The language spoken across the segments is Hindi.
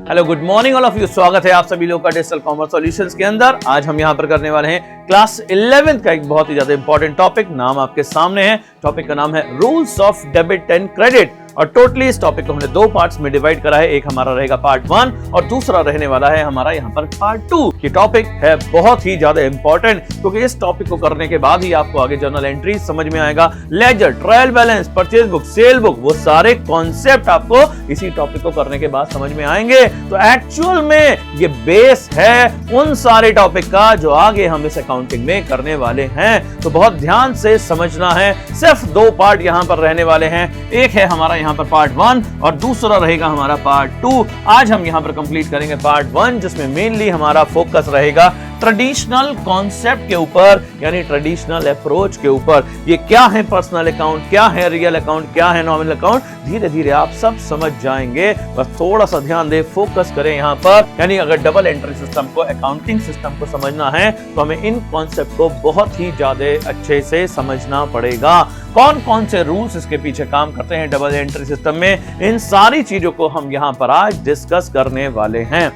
Hello good morning all of you. स्वागत है आप सभी लोग का डिजिटल कॉमर्स सॉल्यूशंस के अंदर। आज हम यहां पर करने वाले हैं क्लास 11th का एक बहुत ही ज्यादा इंपॉर्टेंट टॉपिक। नाम आपके सामने है, टॉपिक का नाम है rules of debit and credit. और टोटली इस टॉपिक को हमने दो पार्ट्स में डिवाइड करा है। एक हमारा रहेगा पार्ट 1 और दूसरा रहने वाला है हमारा यहाँ पर पार्ट 2। ये टॉपिक है बहुत ही ज्यादा इंपॉर्टेंट, क्योंकि इस टॉपिक को करने के बाद ही आपको आगे जर्नल एंट्री समझ में आएगा, ledger, trial balance, purchase book, sale book, वो सारे कॉन्सेप्ट आपको इसी टॉपिक को करने के बाद समझ में आएंगे। तो एक्चुअल में ये बेस है उन सारे टॉपिक का जो आगे हम इस अकाउंटिंग में करने वाले हैं। तो बहुत ध्यान से समझना है। सिर्फ दो पार्ट यहाँ पर रहने वाले हैं। एक है हमारा यहाँ पर पार्ट 1 और दूसरा रहेगा हमारा पार्ट 2। आज हम यहाँ पर कंप्लीट करेंगे पार्ट 1, जिसमें मेनली हमारा फोकस रहेगा ट्रेडिशनल कॉन्सेप्ट के ऊपर, यानी ट्रेडिशनल अप्रोच के ऊपर। ये क्या है पर्सनल अकाउंट, क्या है रियल अकाउंट, क्या है नॉमिनल अकाउंट, धीरे धीरे आप सब समझ जाएंगे। बस थोड़ा सा ध्यान दे, फोकस करें यहाँ पर। यानी अगर डबल एंट्री सिस्टम को, अकाउंटिंग सिस्टम को समझना है तो हमें इन कॉन्सेप्ट को बहुत ही ज्यादा अच्छे से समझना पड़ेगा। कौन कौन से रूल्स इसके पीछे काम करते हैं डबल एंट्री सिस्टम में, इन सारी चीजों को हम यहाँ पर आज डिस्कस करने वाले हैं।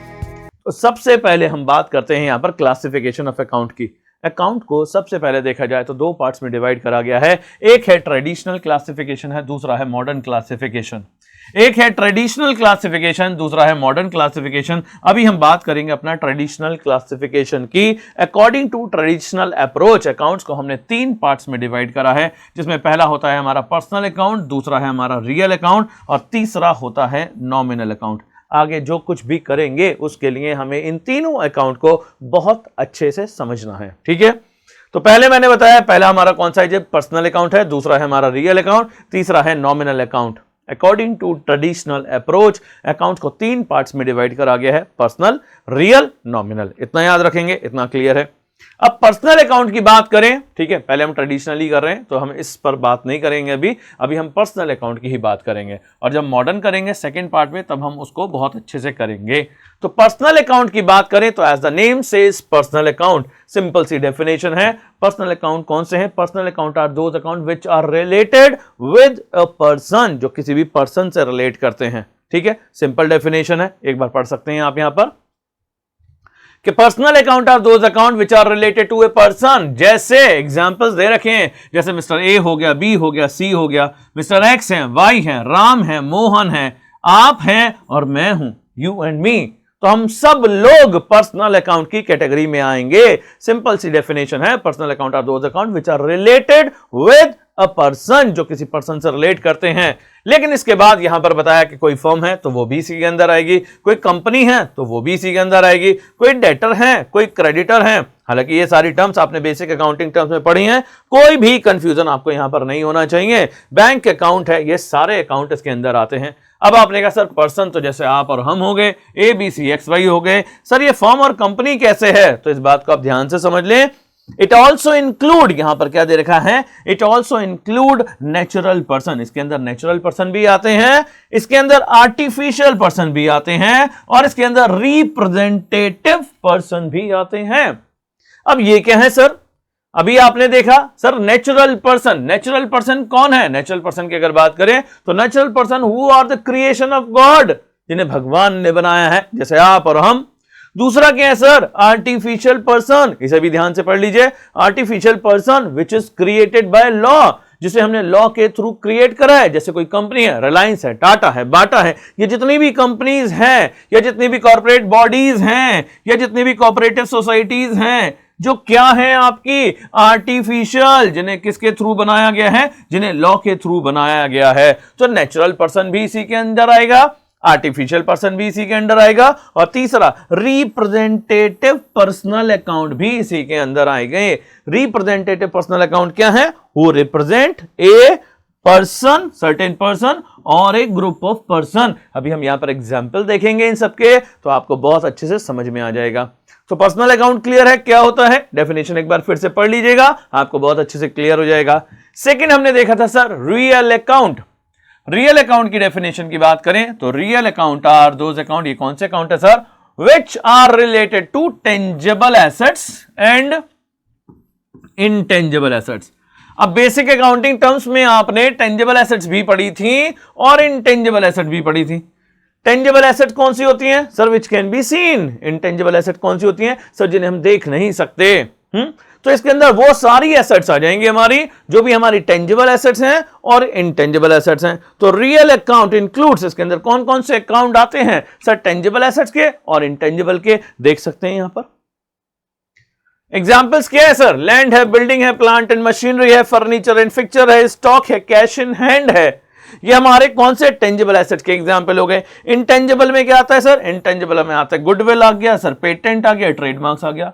तो सबसे पहले हम बात करते हैं यहाँ पर क्लासिफिकेशन ऑफ अकाउंट की। अकाउंट को सबसे पहले देखा जाए तो दो पार्ट्स में डिवाइड करा गया है। एक है ट्रेडिशनल क्लासिफिकेशन है, दूसरा है मॉडर्न क्लासिफिकेशन। एक है ट्रेडिशनल क्लासिफिकेशन, दूसरा है मॉडर्न क्लासिफिकेशन। अभी हम बात करेंगे अपना ट्रेडिशनल क्लासिफिकेशन की। According to traditional approach accounts को हमने 3 पार्ट्स में डिवाइड करा है, जिसमें पहला होता है हमारा पर्सनल अकाउंट, दूसरा है हमारा रियल अकाउंट और तीसरा होता है नॉमिनल अकाउंट। आगे जो कुछ भी करेंगे उसके लिए हमें इन तीनों अकाउंट को बहुत अच्छे से समझना है, ठीक है। तो पहले मैंने बताया, पहला हमारा कौन सा है, पर्सनल अकाउंट है, दूसरा है हमारा रियल अकाउंट, तीसरा है nominal account. According to traditional approach account को 3 पार्ट्स में डिवाइड करा गया है, पर्सनल, रियल, नॉमिनल। इतना याद रखेंगे, इतना क्लियर है। अब पर्सनल अकाउंट की बात करें, ठीक है, पहले हम ट्रेडिशनली कर रहे हैं तो हम इस पर बात नहीं करेंगे अभी हम पर्सनल अकाउंट की ही बात करेंगे। और जब मॉडर्न करेंगे सेकंड पार्ट में, तब हम उसको बहुत अच्छे से करेंगे। तो पर्सनल अकाउंट की बात करें तो as the name says personal account, simple सी डेफिनेशन है। पर्सनल अकाउंट कौन से हैं? Personal account are those account which are related with a person, जो किसी भी पर्सन से रिलेट करते हैं, ठीक है। सिंपल डेफिनेशन है, एक बार पढ़ सकते हैं आप यहां पर कि personal account are those account which are related to a person. जैसे एग्जांपल्स दे रखे हैं, जैसे मिस्टर ए हो गया, बी हो गया, सी हो गया, मिस्टर एक्स है, वाई है, राम है, मोहन है, आप हैं और मैं हूं, यू एंड मी। तो हम सब लोग पर्सनल अकाउंट की कैटेगरी में आएंगे। सिंपल सी डेफिनेशन है, personal account are those account which are related with a person, जो किसी पर्सन से रिलेट करते हैं। लेकिन इसके बाद यहां पर बताया कि कोई फर्म है तो वो भी इसी के अंदर आएगी, कोई कंपनी है तो वो भी इसी के अंदर आएगी, कोई डेटर है, कोई क्रेडिटर है। हालांकि ये सारी टर्म्स आपने बेसिक अकाउंटिंग टर्म्स में पढ़ी हैं, कोई भी कंफ्यूजन आपको यहां पर नहीं होना चाहिए। बैंक अकाउंट है, ये सारे अकाउंट इसके अंदर आते हैं। अब आपने कहा सर पर्सन तो जैसे आप और हम हो गए, A B C X Y हो गए, सर ये फर्म और कंपनी कैसे है? तो इस बात को आप ध्यान से समझ लें। इट ऑल्सो इंक्लूड, यहां पर क्या दे रखा है, it also include natural person. इसके अंदर नेचुरल पर्सन भी आते हैं, इसके अंदर आर्टिफिशियल पर्सन भी आते हैं और इसके अंदर रिप्रेजेंटेटिव पर्सन भी आते हैं। अब ये क्या है सर? अभी आपने देखा sir natural person, natural person कौन है? नेचुरल पर्सन की अगर बात करें तो natural person who are the creation of God, जिन्हें भगवान ने बनाया है, जैसे आप और हम। दूसरा क्या है सर? आर्टिफिशियल पर्सन, इसे भी ध्यान से पढ़ लीजिए। Artificial person which is created by law, जिसे हमने लॉ के थ्रू क्रिएट करा है। जैसे कोई कंपनी है, रिलायंस है, टाटा है, बाटा है, ये जितनी भी कंपनीज हैं या जितनी भी कॉर्पोरेट बॉडीज हैं या जितनी भी कॉर्पोरेटिव सोसाइटीज हैं, जो क्या है आपकी आर्टिफिशियल, जिन्हें किसके थ्रू बनाया गया है? जिन्हें लॉ के थ्रू बनाया गया है। तो नेचुरल पर्सन भी इसी के अंदर आएगा, आर्टिफिशियल पर्सन भी इसी के अंदर आएगा और तीसरा रिप्रेजेंटेटिव पर्सनल अकाउंट भी इसी के अंदर आएंगे। रिप्रेजेंटेटिव पर्सनल अकाउंट क्या है? वो represent a person, certain person और एक ग्रुप ऑफ पर्सन। अभी हम यहां पर एग्जांपल देखेंगे इन सबके, तो आपको बहुत अच्छे से समझ में आ जाएगा। तो पर्सनल अकाउंट क्लियर है क्या होता है? डेफिनेशन एक बार फिर से पढ़ लीजिएगा, आपको बहुत अच्छे से क्लियर हो जाएगा। सेकंड हमने देखा था sir real account. Real account की डेफिनेशन की बात करें तो real account are those account, ये कौन से अकाउंट है sir? Which are related to tangible assets and intangible assets. अब बेसिक अकाउंटिंग टर्म्स में आपने टेंजिबल एसेट्स भी पढ़ी थी और इनटेंजिबल एसेट भी पढ़ी थी। टेंजिबल एसेट कौन सी होती हैं sir? Which can be seen. Intangible asset कौन सी होती हैं सर? जिन्हें हम देख नहीं सकते। तो इसके अंदर वो सारी एसेट्स आ जाएंगी हमारी जो भी हमारी टेंजिबल एसेट्स हैं और इनटेंजिबल एसेट्स हैं। तो रियल अकाउंट इंक्लूड्स, इसके अंदर कौन कौन से अकाउंट आते हैं सर? टेंजिबल एसेट्स के और इनटेंजिबल के, देख सकते हैं यहां पर। एग्जाम्पल्स क्या है सर? लैंड है, बिल्डिंग है, प्लांट एंड मशीनरी है, फर्नीचर एंड फिक्चर है, स्टॉक है, कैश इन हैंड है। ये हमारे कौन से टेंजिबल एसेट्स के एग्जांपल हो गए। इनटेंजिबल में क्या आता है सर? इनटेंजिबल में आता है गुडविल आ गया सर, पेटेंट आ गया, ट्रेडमार्क्स आ गया।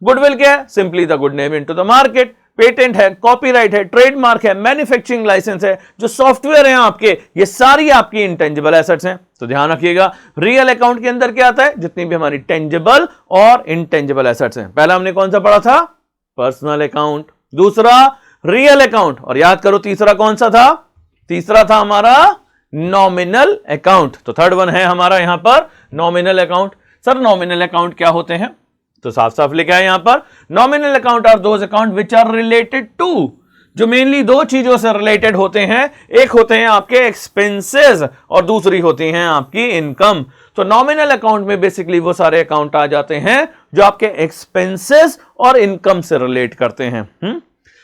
गुडविल क्या है? Simply the good name into the market. Patent है, कॉपीराइट है, ट्रेडमार्क है, मैन्युफैक्चरिंग लाइसेंस है, जो सॉफ्टवेयर हैं आपके, ये सारी आपकी इनटेंजिबल एसेट्स हैं। तो ध्यान रखिएगा, रियल अकाउंट के अंदर क्या आता है? जितनी भी हमारी टेंजिबल और इनटेंजिबल एसेट्स हैं। पहला हमने कौन सा पढ़ा था? Personal account. दूसरा रियल अकाउंट, और याद करो तीसरा कौन सा था? तीसरा था हमारा नॉमिनल अकाउंट। तो थर्ड वन है हमारा यहां पर nominal account. Sir nominal account क्या होते हैं? तो साफ साफ लिखा है यहां पर, nominal account are those account which are related to, जो मेनली दो चीजों से रिलेटेड होते हैं। एक होते हैं आपके एक्सपेंसेस और दूसरी होती हैं आपकी इनकम। तो नॉमिनल अकाउंट में बेसिकली वो सारे अकाउंट आ जाते हैं जो आपके एक्सपेंसेस और इनकम से रिलेट करते हैं।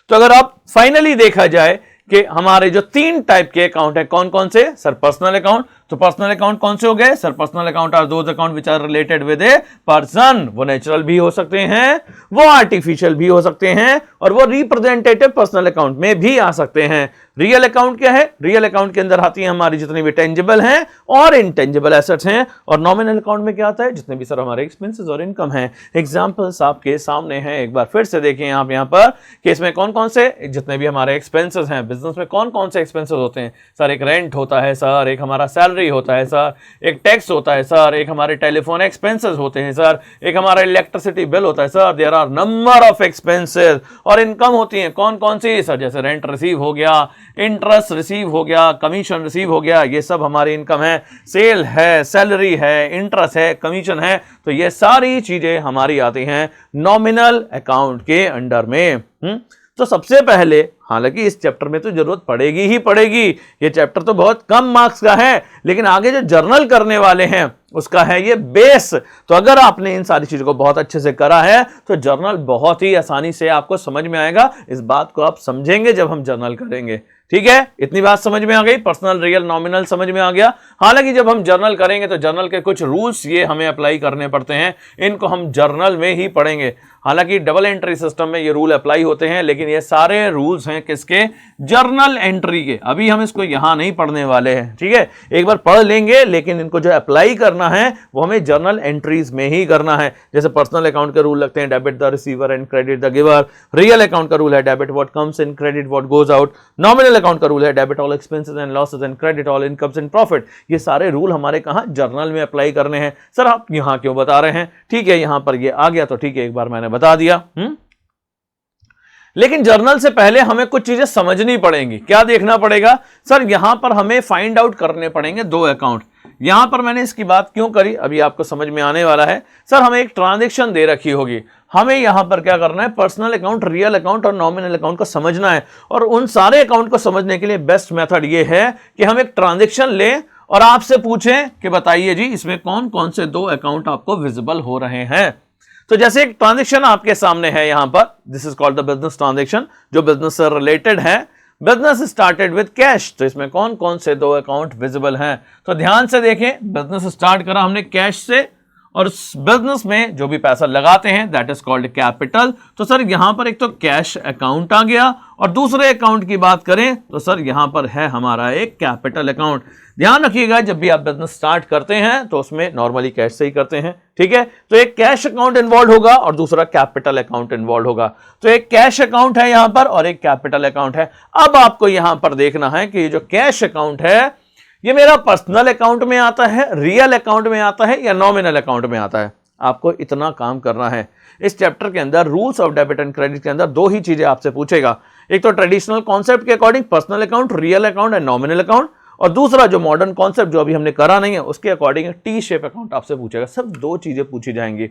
तो अगर आप फाइनली देखा जाए कि हमारे जो तीन टाइप के अकाउंट है, कौन कौन से सर? Personal account. तो पर्सनल अकाउंट कौन से हो गए sir? Personal account are those account which are related with a person. वो नेचुरल भी हो सकते हैं, वो आर्टिफिशियल भी हो सकते हैं, और वो रिप्रेजेंटेटिव पर्सनल अकाउंट में भी आ सकते हैं। रियल अकाउंट क्या है? रियल अकाउंट के अंदर आती है हमारी जितनी भी टेंजिबल हैं और इनटेंजिबल एसेट्स हैं। और नॉमिनल अकाउंट में क्या आता है? जितने भी सर हमारे एक्सपेंसेस और इनकम हैं। एग्जांपल्स आपके सामने हैं, एक बार फिर से देखें आप यहां पर कि इसमें कौन कौन से जितने भी हमारे एक्सपेंसेस हैं, बिजनेस में कौन कौन से एक्सपेंसेस होते हैं सर? एक रेंट होता है सर, एक हमारा सैलरी होता है सर, एक टैक्स होता है सर, एक हमारे टेलीफोन एक्सपेंसेस होते हैं सर, एक हमारा इलेक्ट्रिसिटी बिल होता है sir. There are number of expenses. और इनकम होती है कौन कौन सी सर? जैसे रेंट रिसीव हो गया, इंटरेस्ट रिसीव हो गया, कमीशन रिसीव हो गया, ये सब हमारी इनकम है। सेल है, सैलरी है, इंटरेस्ट है, कमीशन है, तो ये सारी चीजें हमारी आती हैं नॉमिनल अकाउंट के अंडर में। तो सबसे पहले, हालांकि इस चैप्टर में तो जरूरत पड़ेगी ही पड़ेगी, ये चैप्टर तो बहुत कम मार्क्स का है, लेकिन आगे जो जर्नल करने वाले हैं उसका है ये बेस। तो अगर आपने इन सारी चीजों को बहुत अच्छे से करा है तो जर्नल बहुत ही आसानी से आपको समझ में आएगा। इस बात को आप समझेंगे जब हम जर्नल करेंगे। ठीक है, इतनी बात समझ में आ गई, पर्सनल रियल नॉमिनल समझ में आ गया। हालांकि जब हम जर्नल करेंगे तो जर्नल के कुछ रूल्स ये हमें अप्लाई करने पड़ते हैं, इनको हम जर्नल में ही पढ़ेंगे। हालांकि डबल एंट्री सिस्टम में ये रूल अप्लाई होते हैं, लेकिन ये सारे रूल्स हैं किसके? जर्नल एंट्री के। अभी हम इसको यहां नहीं पढ़ने वाले हैं, ठीक है, एक बार पढ़ लेंगे, लेकिन इनको जो अप्लाई करना है वो हमें जर्नल एंट्रीज में ही करना है। जैसे पर्सनल अकाउंट के रूल लगते हैं, debit the receiver and credit the giver. Real account का रूल है debit what comes in, credit what goes out. Nominal account का रूल है debit all expenses and losses and credit all incomes and profit. ये सारे रूल हमारे कहां? जर्नल में अप्लाई करने हैं। सर आप यहां क्यों बता रहे हैं? ठीक है, यहां पर ये आ गया तो ठीक है, एक बार मैंने बता दिया। लेकिन जर्नल से पहले हमें कुछ चीजें समझनी पड़ेंगी। क्या देखना पड़ेगा सर? यहां पर हमें फाइंड आउट करने पड़ेंगे दो अकाउंट। यहां पर मैंने इसकी बात क्यों करी अभी आपको समझ में आने वाला है। सर हमें एक ट्रांजैक्शन दे रखी होगी, हमें यहां पर क्या करना है? पर्सनल अकाउंट, रियल अकाउंट और नॉमिनल अकाउंट को समझना है। और उन सारे अकाउंट को समझने के लिए बेस्ट मेथड ये है कि हम एक ट्रांजैक्शन लें और आपसे पूछें कि बताइए जी इसमें कौन कौन से दो अकाउंट आपको विजिबल हो रहे हैं। तो जैसे एक ट्रांजैक्शन आपके सामने है यहां पर, this is called the business transaction, जो बिजनेस से रिलेटेड है। बिजनेस स्टार्टेड विद कैश, तो इसमें कौन कौन से दो अकाउंट विजिबल हैं? तो ध्यान से देखें, बिजनेस स्टार्ट करा हमने कैश से, और बिजनेस में जो भी पैसा लगाते हैं दैट इज कॉल्ड कैपिटल। तो सर यहां पर एक तो कैश अकाउंट आ गया, और दूसरे अकाउंट की बात करें तो सर यहां पर है हमारा एक कैपिटल अकाउंट। ध्यान रखिएगा, जब भी आप बिजनेस स्टार्ट करते हैं तो उसमें नॉर्मली कैश से ही करते हैं, ठीक है। तो एक कैश अकाउंट इन्वॉल्व होगा और दूसरा कैपिटल अकाउंट इन्वॉल्व होगा। तो एक कैश अकाउंट है यहां पर और एक कैपिटल अकाउंट है। अब आपको यहां पर देखना है कि ये जो कैश अकाउंट है ये मेरा पर्सनल अकाउंट में आता है, रियल अकाउंट में आता है या नॉमिनल अकाउंट में आता है। आपको इतना काम करना है। इस चैप्टर के अंदर rules of debit and credit के अंदर दो ही चीजें आपसे पूछेगा, एक तो ट्रेडिशनल कॉन्सेप्ट के according personal account, real account and nominal account, और दूसरा जो मॉडर्न कॉन्सेप्ट जो अभी हमने करा नहीं है उसके अकॉर्डिंग टी शेप अकाउंट आपसे पूछेगा। सब दो चीजें पूछी जाएंगी।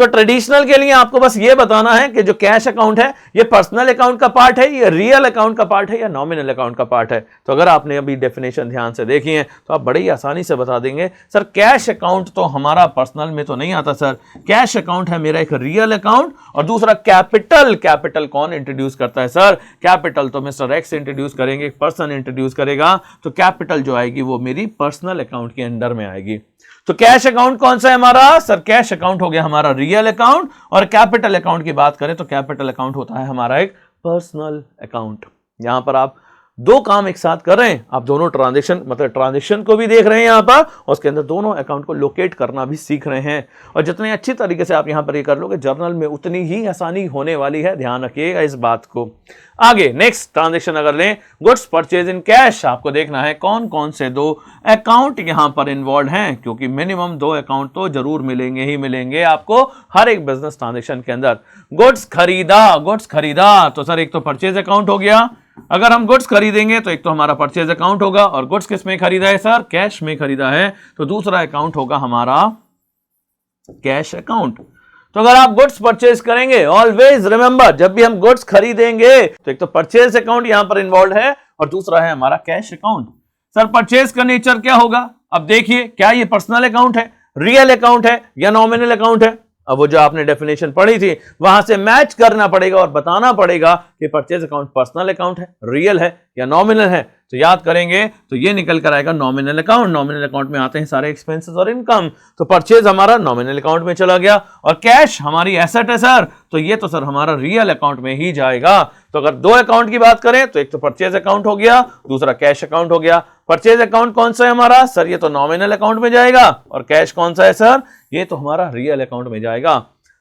तो ट्रेडिशनल के लिए आपको बस ये बताना है कि जो कैश अकाउंट है ये पर्सनल अकाउंट का पार्ट है, ये रियल अकाउंट का पार्ट है या नॉमिनल अकाउंट का पार्ट है। तो अगर आपने अभी डेफिनेशन ध्यान से देखी है तो आप बड़ी आसानी से बता देंगे सर कैश अकाउंट तो हमारा पर्सनल में तो नहीं आता सर, कैश अकाउंट है मेरा एक रियल अकाउंट, और दूसरा कैपिटल, कैपिटल कौन इंट्रोड्यूस करता है सर, कैपिटल तो मिस्टर एक्स इंट्रोड्यूस करेंगे, एक पर्सन इंट्रोड्यूस करेगा, तो कैपिटल जो आएगी वो मेरी पर्सनल अकाउंट के अंडर में आएगी। तो कैश अकाउंट कौन सा है हमारा सर, कैश अकाउंट हो गया हमारा रियल अकाउंट, और कैपिटल अकाउंट की बात करें तो कैपिटल अकाउंट होता है हमारा एक पर्सनल अकाउंट। यहां पर आप दो काम एक साथ कर रहे हैं, आप दोनों ट्रांजैक्शन मतलब ट्रांजैक्शन को भी देख रहे हैं यहां पर, और उसके अंदर दोनों अकाउंट को लोकेट करना भी सीख रहे हैं। और जितने अच्छी तरीके से आप यहां पर ये कर लोगे जर्नल में उतनी ही आसानी होने वाली है, ध्यान रखिएगा इस बात को। आगे नेक्स्ट ट्रांजैक्शन अगर लें, गुड्स परचेज इन कैश, आपको देखना है कौन कौन से दो अकाउंट यहां पर इन्वॉल्व हैं, क्योंकि मिनिमम दो अकाउंट तो जरूर मिलेंगे ही मिलेंगे आपको हर एक बिजनेस ट्रांजैक्शन के अंदर। गुड्स खरीदा तो सर एक तो परचेज अकाउंट हो गया, अगर हम गुड्स खरीदेंगे तो एक तो हमारा परचेज अकाउंट होगा, और गुड्स किस में खरीदा है सर, कैश में खरीदा है, तो दूसरा अकाउंट होगा हमारा कैश अकाउंट। तो अगर आप गुड्स परचेज करेंगे, ऑलवेज रिमेंबर जब भी हम गुड्स खरीदेंगे तो एक तो परचेज अकाउंट यहां पर इन्वॉल्व है और दूसरा है हमारा कैश अकाउंट। सर परचेज का नेचर क्या होगा, अब देखिए क्या ये पर्सनल अकाउंट है, रियल अकाउंट है या नॉमिनल अकाउंट है। अब वो जो आपने डेफिनेशन पढ़ी थी वहां से मैच करना पड़ेगा और बताना पड़ेगा कि परचेज अकाउंट पर्सनल अकाउंट है, रियल है या नॉमिनल है। तो याद करेंगे तो ये निकल कर आएगा नॉमिनल अकाउंट। नॉमिनल अकाउंट में आते हैं सारे एक्सपेंसेस और इनकम, तो परचेज हमारा नॉमिनल अकाउंट में चला गया, और कैश हमारी एसेट है सर, तो ये तो सर हमारा रियल अकाउंट में ही जाएगा। तो अगर दो अकाउंट की बात करें तो एक तो परचेज अकाउंट हो गया, दूसरा कैश अकाउंट हो गया। परचेज अकाउंट कौन सा है हमारा सर, ये तो नॉमिनल अकाउंट में जाएगा, और कैश कौन सा है सर, ये तो हमारा रियल अकाउंट में जाएगा।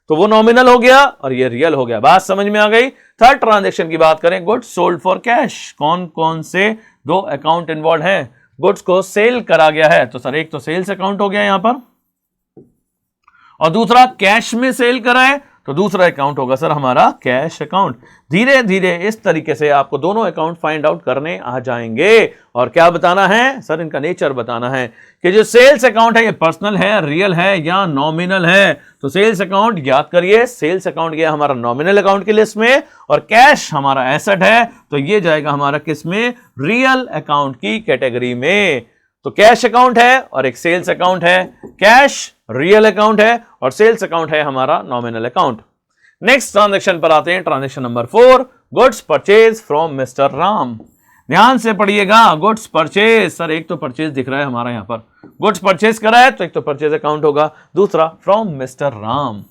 तो वो नॉमिनल हो गया और ये रियल हो गया, बात समझ में आ गई। थर्ड ट्रांजैक्शन की बात करें, गुड्स सोल्ड फॉर कैश, कौन कौन से दो अकाउंट इन्वॉल्व हैं, गुड्स को सेल करा गया है, तो सर एक तो सेल्स अकाउंट हो गया यहां पर, और दूसरा कैश में सेल करा है, तो दूसरा अकाउंट होगा सर हमारा कैश अकाउंट। धीरे धीरे इस तरीके से आपको दोनों अकाउंट फाइंड आउट करने आ जाएंगे, और क्या बताना है सर, इनका नेचर बताना है कि जो सेल्स अकाउंट है ये पर्सनल है, रियल है या नॉमिनल है। तो सेल्स अकाउंट याद करिए, सेल्स अकाउंट गया हमारा नॉमिनल अकाउंट की लिस्ट में, और कैश हमारा एसेट है तो ये जाएगा हमारा किस में, रियल अकाउंट की कैटेगरी में। तो कैश अकाउंट है और एक सेल्स अकाउंट है, कैश रियल अकाउंट है और सेल्स अकाउंट है हमारा नॉमिनल अकाउंट। नेक्स्ट ट्रांजैक्शन पर आते हैं, transaction number 4, goods purchase from mister Ram. ध्यान से पढ़िएगा, गुड्स परचेज, सर एक तो परचेज दिख रहा है हमारा यहां पर, गुड्स परचेज करा है तो एक तो परचेज अकाउंट होगा, दूसरा फ्रॉम मिस्टर राम।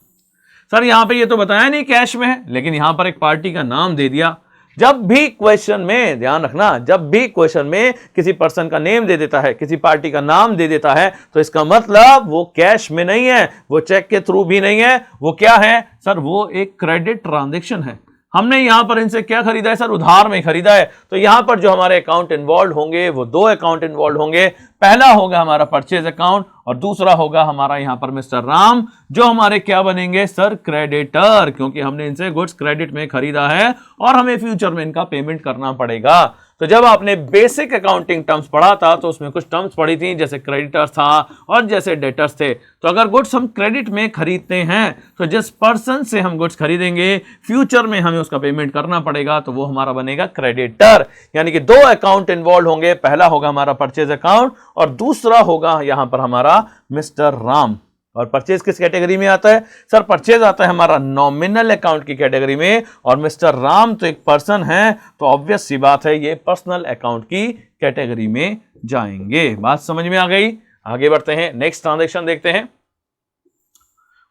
सर यहां पे ये तो बताया नहीं कैश में है, लेकिन यहां पर एक पार्टी का नाम दे दिया। जब भी क्वेश्चन में ध्यान रखना, जब भी क्वेश्चन में किसी पर्सन का नेम दे देता है, किसी पार्टी का नाम दे देता है, तो इसका मतलब वो कैश में नहीं है, वो चेक के थ्रू भी नहीं है, वो क्या है सर, वो एक क्रेडिट ट्रांजैक्शन है। हमने यहां पर इनसे क्या खरीदा है सर, उधार में खरीदा है। तो यहां पर जो हमारे अकाउंट इन्वॉल्व होंगे वो दो अकाउंट इन्वॉल्व होंगे, पहला होगा हमारा परचेज अकाउंट और दूसरा होगा हमारा यहां पर मिस्टर राम, जो हमारे क्या बनेंगे सर, क्रेडिटर, क्योंकि हमने इनसे गुड्स क्रेडिट में खरीदा है और हमें फ्यूचर में इनका पेमेंट करना पड़ेगा। तो जब आपने बेसिक अकाउंटिंग टर्म्स पढ़ा था तो उसमें कुछ टर्म्स पढ़ी थी, जैसे क्रेडिटर्स था और जैसे डेटर्स थे। तो अगर गुड्स हम क्रेडिट में खरीदते हैं तो जिस पर्सन से हम गुड्स खरीदेंगे फ्यूचर में हमें उसका पेमेंट करना पड़ेगा, तो वो हमारा बनेगा क्रेडिटर। यानी कि दो अकाउंट इन्वॉल्व होंगे, पहला होगा हमारा परचेज अकाउंट और दूसरा होगा यहां पर हमारा मिस्टर राम। और परचेज किस कैटेगरी में आता है सर, परचेज आता है हमारा नॉमिनल अकाउंट की कैटेगरी में, और मिस्टर राम तो एक पर्सन है, तो ऑब्वियस सी बात है ये पर्सनल अकाउंट की कैटेगरी में जाएंगे। बात समझ में आ गई, आगे बढ़ते हैं, नेक्स्ट ट्रांजैक्शन देखते हैं।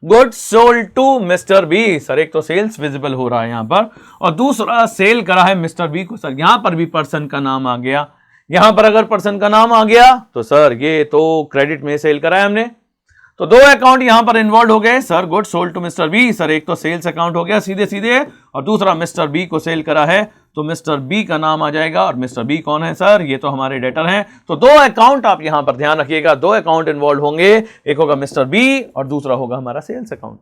Goods sold to mister B, sir एक तो सेल्स विजिबल हो रहा है यहां पर और दूसरा सेल करा है मिस्टर बी को। सर यहां पर भी पर्सन का नाम आ गया, यहां पर अगर पर्सन का नाम आ गया तो सर ये तो क्रेडिट में सेल करा है हमने, तो दो अकाउंट यहां पर इन्वॉल्व हो गए sir, good sold to mister B, sir एक तो सेल्स अकाउंट हो गया सीधे सीधे और दूसरा मिस्टर बी को सेल करा है, तो मिस्टर बी का नाम आ जाएगा। और मिस्टर बी कौन है सर, ये तो हमारे डेटर हैं। तो दो अकाउंट आप यहां पर ध्यान रखिएगा, दो अकाउंट इन्वॉल्व होंगे, एक होगा मिस्टर बी और दूसरा होगा हमारा सेल्स अकाउंट।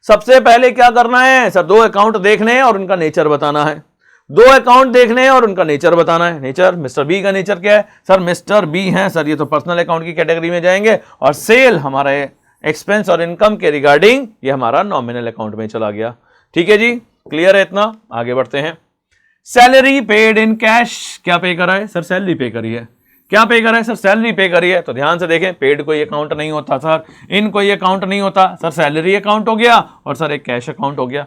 सबसे पहले क्या करना है सर, दो अकाउंट देखने हैं और उनका नेचर बताना है, दो अकाउंट देखने हैं और उनका नेचर बताना है। नेचर, मिस्टर बी का नेचर क्या है सर, मिस्टर बी है सर, ये तो पर्सनल अकाउंट की कैटेगरी में जाएंगे और सेल हमारे एक्सपेंस और इनकम के रिगार्डिंग ये हमारा नॉमिनल अकाउंट में चला गया। ठीक है जी, क्लियर है इतना? आगे बढ़ते हैं। सैलरी पेड इन कैश, क्या पे करा है सर? सैलरी पे करी है। क्या पे करा है सर? सैलरी पे करी है। तो ध्यान से देखें, पेड कोई अकाउंट नहीं होता सर, इन कोई अकाउंट नहीं होता सर, सैलरी अकाउंट हो गया और सर एक कैश अकाउंट हो गया।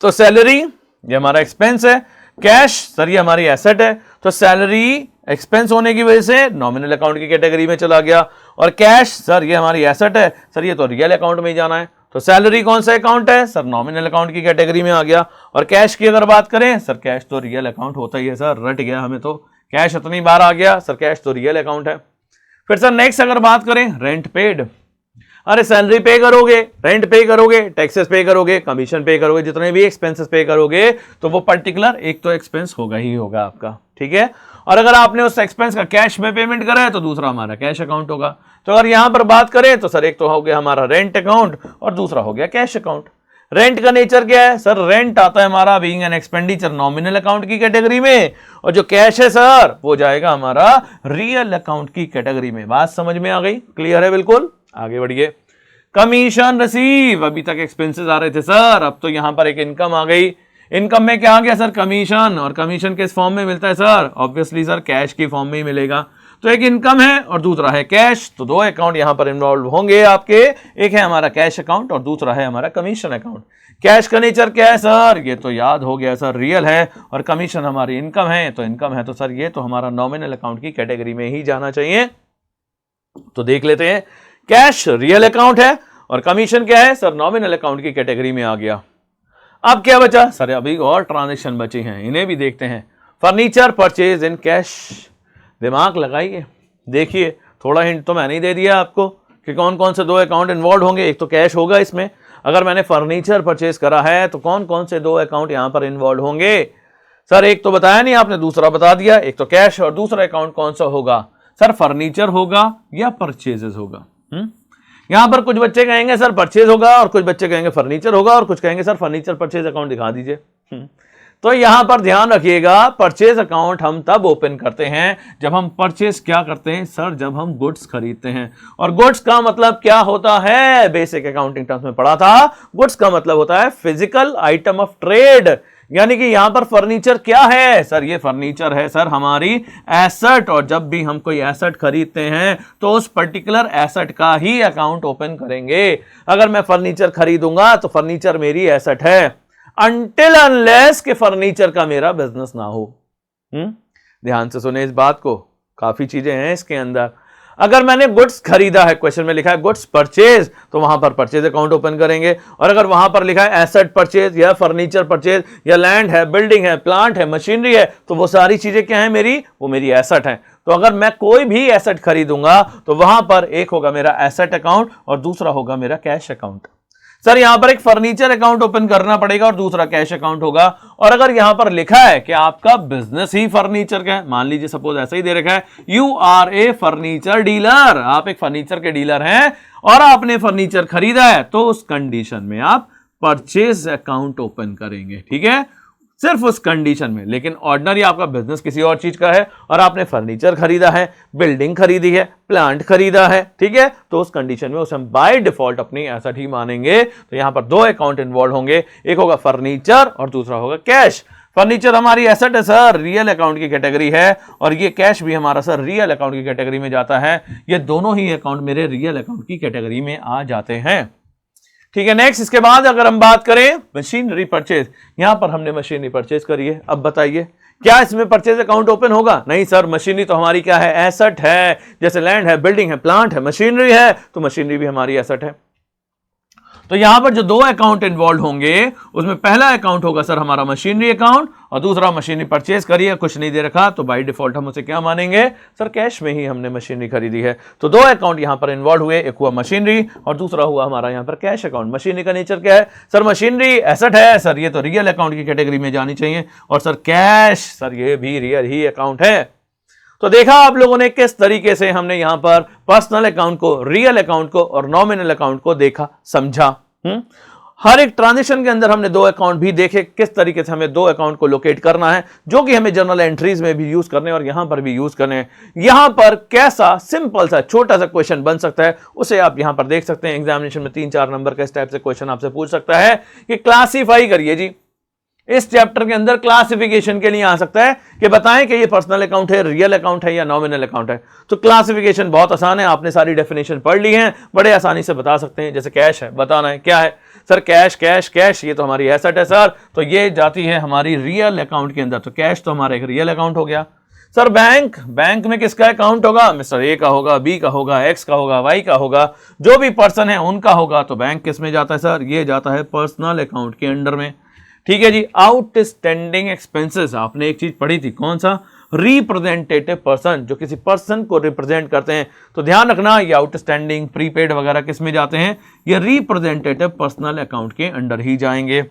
तो सैलरी ये हमारा एक्सपेंस है, कैश सर ये हमारी एसेट है। तो सैलरी एक्सपेंस होने की वजह से नॉमिनल अकाउंट की कैटेगरी में चला गया और कैश सर ये हमारी एसेट है, सर ये तो रियल अकाउंट में ही जाना है। तो सैलरी कौन सा अकाउंट है सर? नॉमिनल अकाउंट की कैटेगरी में आ गया। और कैश की अगर बात करें सर, कैश तो रियल अकाउंट होता ही है सर, रट गया हमें तो, कैश इतनी बार आ गया सर, कैश तो रियल अकाउंट है। फिर सर नेक्स्ट अगर बात करें, रेंट पेड, अरे सैलरी पे करोगे, रेंट पे करोगे, टैक्सेस पे करोगे, कमीशन पे करोगे, जितने भी एक्सपेंसेस पे करोगे तो वो पर्टिकुलर एक तो एक्सपेंस होगा ही होगा आपका। ठीक है, और अगर आपने उस एक्सपेंस का कैश में पेमेंट करा है तो दूसरा हमारा कैश अकाउंट होगा। तो अगर यहां पर बात करें तो सर एक तो हो गया हमारा रेंट अकाउंट और दूसरा हो गया कैश अकाउंट। रेंट का नेचर क्या है सर? रेंट आता है हमारा being an expenditure nominal account की कैटेगरी में, और जो कैश है सर वो जाएगा हमारा रियल अकाउंट की कैटेगरी में। बात समझ में आ गई? क्लियर है बिल्कुल? आगे बढ़िए। कमीशन रिसीव, अभी तक एक्सपेंसेस आ रहे थे सर, अब तो यहां पर एक इनकम आ गई। इनकम में क्या आ गया सर? कमीशन। और कमीशन किस फॉर्म में मिलता है सर? ऑब्वियसली सर कैश की फॉर्म में ही मिलेगा। तो एक इनकम है और दूसरा है कैश, तो दो अकाउंट यहां पर इन्वॉल्व होंगे आपके, एक है हमारा कैश अकाउंट और दूसरा है हमारा कमीशन अकाउंट। कैश का नेचर क्या है सर? ये तो याद हो गया सर, रियल है, और कमीशन हमारी इनकम है, तो इनकम है तो सर ये तो हमारा नॉमिनल अकाउंट की कैटेगरी में ही जाना चाहिए। तो देख लेते हैं, कैश रियल अकाउंट है और कमीशन क्या है सर? नॉमिनल अकाउंट की कैटेगरी में आ गया। अब क्या बचा सर? अभी और ट्रांजेक्शन बचे हैं, इन्हें भी देखते हैं। फर्नीचर परचेज इन कैश, दिमाग लगाइए, देखिए, थोड़ा हिंट तो मैंने ही दे दिया आपको कि कौन कौन से दो अकाउंट इन्वॉल्व होंगे। एक तो कैश होगा इसमें, अगर मैंने फर्नीचर परचेज करा है तो कौन कौन से दो अकाउंट यहां पर इन्वॉल्व होंगे सर? एक तो बताया नहीं आपने, दूसरा बता दिया। एक तो कैश और दूसरा अकाउंट कौन सा होगा सर? फर्नीचर होगा या परचेजेस होगा? यहां पर कुछ बच्चे कहेंगे सर परचेज होगा और कुछ बच्चे कहेंगे फर्नीचर होगा और कुछ कहेंगे सर फर्नीचर परचेज अकाउंट दिखा दीजिए। तो यहां पर ध्यान रखिएगा, परचेज अकाउंट हम तब ओपन करते हैं जब हम परचेज क्या करते हैं सर? जब हम गुड्स खरीदते हैं। और गुड्स का मतलब क्या होता है? बेसिक अकाउंटिंग टर्म्स में पढ़ा था, गुड्स का मतलब होता है फिजिकल आइटम ऑफ ट्रेड। यानी कि यहां पर फर्नीचर क्या है सर? ये फर्नीचर है सर हमारी एसेट, और जब भी हम कोई एसेट खरीदते हैं तो उस पर्टिकुलर एसेट का ही अकाउंट ओपन करेंगे। अगर मैं फर्नीचर खरीदूंगा तो फर्नीचर मेरी एसेट है, अनटिल अनलेस के फर्नीचर का मेरा बिजनेस ना हो। ध्यान से सुने इस बात को, काफी चीजें हैं इसके अंदर। अगर मैंने गुड्स खरीदा है, क्वेश्चन में लिखा है गुड्स परचेज, तो वहां पर परचेज अकाउंट ओपन करेंगे। और अगर वहां पर लिखा है एसेट परचेज या फर्नीचर परचेज या लैंड है, बिल्डिंग है, प्लांट है, मशीनरी है, तो वो सारी चीजें क्या है मेरी? वो मेरी एसेट है। तो अगर मैं कोई भी एसेट खरीदूंगा तो वहां पर एक होगा मेरा एसेट अकाउंट और दूसरा होगा मेरा कैश अकाउंट। सर यहां पर एक फर्नीचर अकाउंट ओपन करना पड़ेगा और दूसरा कैश अकाउंट होगा। और अगर यहां पर लिखा है कि आपका बिजनेस ही फर्नीचर का है, मान लीजिए सपोज ऐसा ही दे रखा है, you are a furniture dealer, आप एक फर्नीचर के डीलर हैं और आपने फर्नीचर खरीदा है, तो उस कंडीशन में आप परचेज अकाउंट ओपन करेंगे। ठीक है, सिर्फ उस कंडीशन में। लेकिन ऑर्डिनरी आपका बिजनेस किसी और चीज का है और आपने फर्नीचर खरीदा है, बिल्डिंग खरीदी है, प्लांट खरीदा है, ठीक है, तो उस कंडीशन में उसे हम बाय डिफॉल्ट अपनी एसेट ही मानेंगे। तो यहां पर दो अकाउंट इन्वॉल्व होंगे, एक होगा फर्नीचर और दूसरा होगा कैश। फर्नीचर हमारी एसेट है सर, रियल अकाउंट की कैटेगरी है, और ये कैश भी हमारा सर रियल अकाउंट की कैटेगरी में जाता है। ये दोनों ही अकाउंट मेरे रियल अकाउंट की कैटेगरी में आ जाते हैं। ठीक है, नेक्स्ट इसके बाद अगर हम बात करें मशीनरी परचेज, यहां पर हमने मशीनरी परचेज करी है। अब बताइए क्या इसमें परचेज अकाउंट ओपन होगा? नहीं सर, मशीनरी तो हमारी क्या है? एसेट है। जैसे लैंड है, बिल्डिंग है, प्लांट है, मशीनरी है, तो मशीनरी भी हमारी एसेट है। तो यहां पर जो दो अकाउंट इन्वॉल्व होंगे उसमें पहला अकाउंट होगा सर हमारा मशीनरी अकाउंट और दूसरा मशीनरी परचेज करिए, कुछ नहीं दे रखा तो बाय डिफॉल्ट हम उसे क्या मानेंगे सर? कैश में ही हमने मशीनरी खरीदी है। तो दो अकाउंट यहां पर इन्वॉल्व हुए, एक हुआ मशीनरी और दूसरा हुआ हमारा यहां पर कैश अकाउंट। मशीनरी का नेचर क्या है सर? मशीनरी एसेट है सर, ये तो रियल अकाउंट की कैटेगरी में जानी चाहिए। और सर कैश, सर ये भी रियल ही अकाउंट है। तो देखा आप लोगों ने किस तरीके से हमने यहां पर पर्सनल अकाउंट को, रियल अकाउंट को और नॉमिनल अकाउंट को देखा, समझा। हर एक ट्रांजेक्शन के अंदर हमने 2 अकाउंट भी देखे, किस तरीके से हमें 2 अकाउंट को लोकेट करना है, जो कि हमें जर्नल एंट्रीज में भी यूज करने और यहां पर भी यूज करने हैं। यहां पर कैसा सिंपल सा छोटा सा क्वेश्चन बन सकता है, उसे आप यहां पर देख सकते हैं। एग्जामिनेशन में 3-4 नंबर का इस टाइप से क्वेश्चन आपसे पूछ सकता है कि क्लासीफाई करिए जी। इस चैप्टर के अंदर क्लासिफिकेशन के लिए आ सकता है कि बताएं कि ये पर्सनल अकाउंट है, रियल अकाउंट है या नॉमिनल अकाउंट है। तो क्लासिफिकेशन बहुत आसान है, आपने सारी डेफिनेशन पढ़ ली है, बड़े आसानी से बता सकते हैं। जैसे कैश है, बताना है क्या है सर, कैश कैश कैश, ये तो हमारी एसेट है सर, तो ये जाती है हमारी रियल अकाउंट के अंदर, तो कैश तो हमारा एक रियल अकाउंट हो गया। सर बैंक, बैंक में किसका अकाउंट होगा, मिस्टर ए का होगा, बी का होगा, एक्स का होगा, वाई का होगा, जो भी पर्सन है उनका होगा, तो बैंक किस में जाता है सर, ये जाता है पर्सनल अकाउंट के अंडर में। ठीक है जी। आउटस्टैंडिंग एक्सपेंसेस, आपने एक चीज पढ़ी थी, कौन सा, रिप्रेजेंटेटिव पर्सन, जो किसी पर्सन को रिप्रेजेंट करते हैं, तो ध्यान रखना ये आउटस्टैंडिंग, प्रीपेड वगैरह किस में जाते हैं, ये रिप्रेजेंटेटिव पर्सनल अकाउंट के अंडर ही जाएंगे।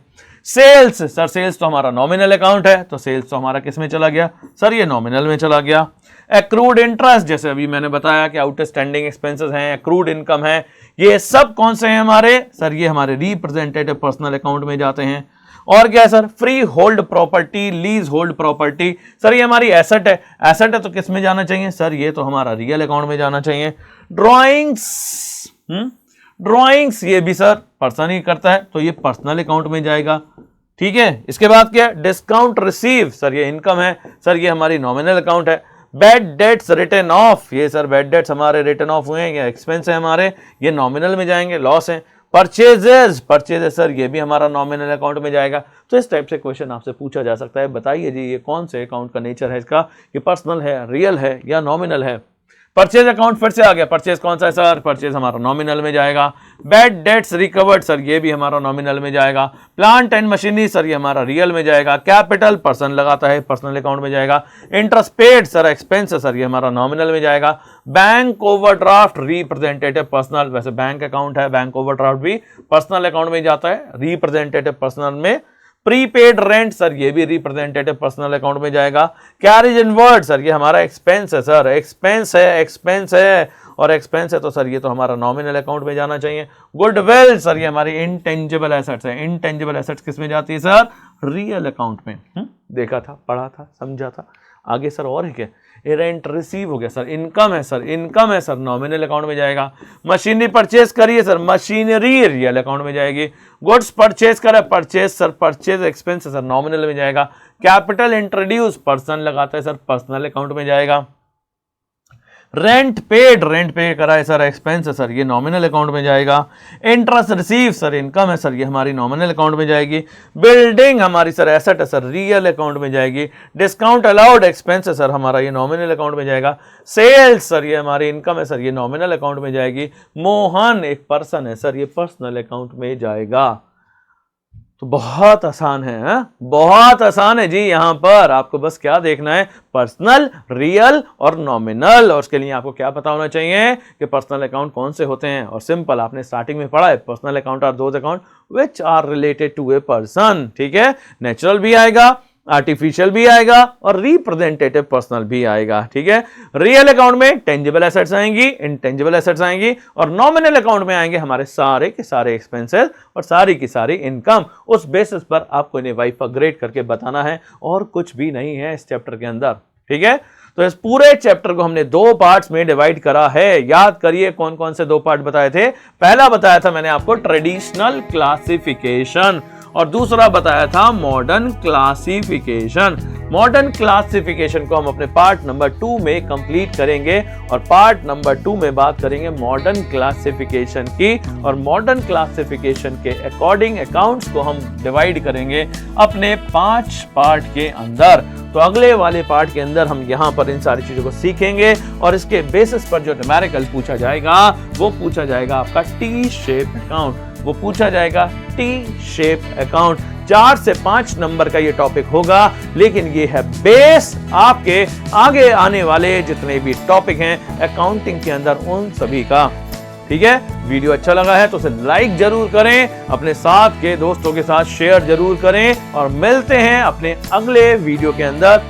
सेल्स, सर सेल्स तो हमारा नॉमिनल अकाउंट है, तो सेल्स तो हमारा किस में चला गया सर, ये नॉमिनल में चला गया। एक्रूड इंटरेस्ट, जैसे अभी मैंने बताया कि आउटस्टैंडिंग एक्सपेंसेस हैं, एक्रूड इनकम है, ये सब कौन से हैं हमारे सर, ये हमारे रिप्रेजेंटेटिव पर्सनल अकाउंट में जाते हैं। और क्या है sir, free hold property, lease hold property, sir ये हमारी एसेट है, एसेट है तो किस में जाना चाहिए सर, ये तो हमारा रियल अकाउंट में जाना चाहिए। ड्राइंग्स, ड्राइंग्स ये भी सर पर्सन ही करता है, तो ये पर्सनल अकाउंट में जाएगा। ठीक है। इसके बाद क्या, डिस्काउंट रिसीव, सर ये इनकम है, सर ये हमारी नॉमिनल अकाउंट है। बैड डेट्स रिटर्न ऑफ, ये सर बैड डेट्स हमारे रिटर्न ऑफ हुए हैं, ये एक्सपेंस है हमारे, ये नॉमिनल में जाएंगे, लॉस है। परचेजेस, परचेजेस सर ये भी हमारा नॉमिनल अकाउंट में जाएगा। तो इस टाइप से क्वेश्चन आपसे पूछा जा सकता है, बताइए जी ये कौन से अकाउंट का नेचर है इसका, ये पर्सनल है, रियल है या नॉमिनल है। परचेज अकाउंट फिर से आ गया, परचेज कौन सा है सर, परचेज हमारा नॉमिनल में जाएगा। बैड डेट्स रिकवर्ड, सर ये भी हमारा नॉमिनल में जाएगा। प्लांट एंड मशीनरी, सर ये हमारा रियल में जाएगा। कैपिटल पर्सन लगाता है, पर्सनल अकाउंट में जाएगा। Interest paid, sir expense, sir ये हमारा नॉमिनल में जाएगा। बैंक ओवरड्राफ्ट, रिप्रेजेंटेटिव पर्सनल, वैसे बैंक अकाउंट है, बैंक ओवरड्राफ्ट भी पर्सनल अकाउंट में जाता है, रिप्रेजेंटेटिव पर्सनल में। प्रीपेड रेंट, सर ये भी रिप्रेजेंटेटिव पर्सनल अकाउंट में जाएगा। कैरेज इनवर्ड, सर ये हमारा एक्सपेंस है, सर एक्सपेंस है, एक्सपेंस है और एक्सपेंस है, तो सर ये तो हमारा नॉमिनल अकाउंट में जाना चाहिए। गुडविल, सर ये हमारी इंटेंजिबल एसेट्स है, इंटेंजिबल एसेट्स किस में जाती है सर, रियल अकाउंट में। देखा था, पढ़ा था, समझा था। आगे सर और है क्या, रेंट रिसीव हो गया सर, इनकम है सर, इनकम है सर, नॉमिनल अकाउंट में जाएगा। मशीनरी परचेज करिए सर, मशीनरी रियल अकाउंट में जाएगी। गुड्स परचेज करें, purchase sir, purchase expense sir nominal में जाएगा। कैपिटल इंट्रोड्यूस, पर्सन लगाता है सर, पर्सनल अकाउंट में जाएगा। रेंट पेड, रेंट पे करा है सर, एक्सपेंस है सर, ये नॉमिनल अकाउंट में जाएगा। इंटरेस्ट रिसीव, सर इनकम है सर, ये हमारी नॉमिनल अकाउंट में जाएगी। बिल्डिंग हमारी सर एसेट है सर, रियल अकाउंट में जाएगी। डिस्काउंट अलाउड, एक्सपेंस है सर हमारा, ये नॉमिनल अकाउंट में जाएगा। सेल्स, सर ये हमारी इनकम है सर, ये नॉमिनल अकाउंट में जाएगी। मोहन एक पर्सन है सर, ये पर्सनल अकाउंट में जाएगा। तो बहुत आसान है, बहुत आसान है जी। यहां पर आपको बस क्या देखना है, पर्सनल, रियल और नॉमिनल। और उसके लिए आपको क्या पता होना चाहिए कि पर्सनल अकाउंट कौन से होते हैं। और सिंपल आपने स्टार्टिंग में पढ़ा है, personal account are those account which are related to a person. ठीक है, नेचुरल भी आएगा, आर्टिफिशियल भी आएगा और रिप्रेजेंटेटिव पर्सनल भी आएगा। ठीक है, रियल अकाउंट में टेंजिबल एसेट्स आएंगी, इंटेंजिबल एसेट्स आएंगी और नॉमिनल अकाउंट में आएंगे हमारे सारे के सारे एक्सपेंसेस और सारी की सारी इनकम। उस बेसिस पर आपको इन्हें वाइफग्रेड करके बताना है और कुछ भी नहीं है इस चैप्टर के अंदर। ठीक है, तो इस पूरे चैप्टर को हमने 2 पार्ट्स में डिवाइड करा है। याद करिए कौन कौन से 2 पार्ट बताए थे। पहला बताया था मैंने आपको ट्रेडिशनल क्लासिफिकेशन और दूसरा बताया था मॉडर्न क्लासिफिकेशन। मॉडर्न क्लासिफिकेशन को हम अपने पार्ट नंबर 2 में कंप्लीट करेंगे और पार्ट नंबर 2 में बात करेंगे मॉडर्न क्लासिफिकेशन की। और मॉडर्न क्लासिफिकेशन के अकॉर्डिंग अकाउंट्स को हम डिवाइड करेंगे अपने 5 पार्ट के अंदर। तो अगले वाले पार्ट के अंदर हम यहाँ पर इन सारी चीजों को सीखेंगे और इसके बेसिस पर जो न्यूमेरिकल पूछा जाएगा वो पूछा जाएगा आपका टी शेप अकाउंट। वो पूछा जाएगा टी शेप अकाउंट। 4 से 5 नंबर का ये टॉपिक होगा, लेकिन ये है बेस आपके आगे आने वाले जितने भी टॉपिक हैं अकाउंटिंग के अंदर उन सभी का। ठीक है, वीडियो अच्छा लगा है तो उसे लाइक जरूर करें, अपने साथ के दोस्तों के साथ शेयर जरूर करें और मिलते हैं अपने अगले वीडियो के अंदर।